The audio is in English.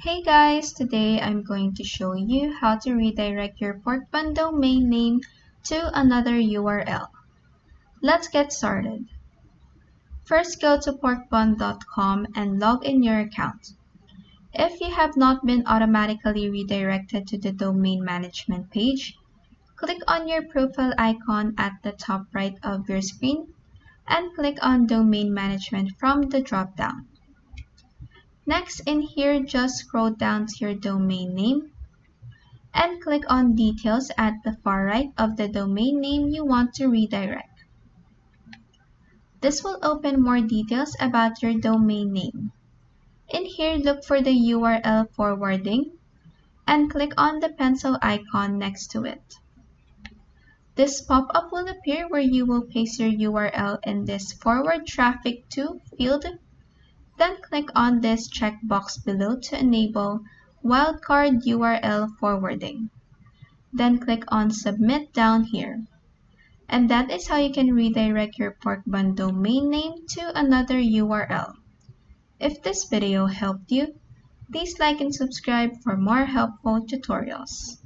Hey guys, today I'm going to show you how to redirect your Porkbun domain name to another URL. Let's get started. First, go to porkbun.com and log in your account. If you have not been automatically redirected to the domain management page, click on your profile icon at the top right of your screen and click on Domain Management from the drop-down. Next, in here, just scroll down to your domain name and click on Details at the far right of the domain name you want to redirect. This will open more details about your domain name. In here, look for the URL forwarding and click on the pencil icon next to it. This pop-up will appear where you will paste your URL in this Forward Traffic to field. Then click on this checkbox below to enable Wildcard URL forwarding. Then click on Submit down here. And that is how you can redirect your Porkbun domain name to another URL. If this video helped you, please like and subscribe for more helpful tutorials.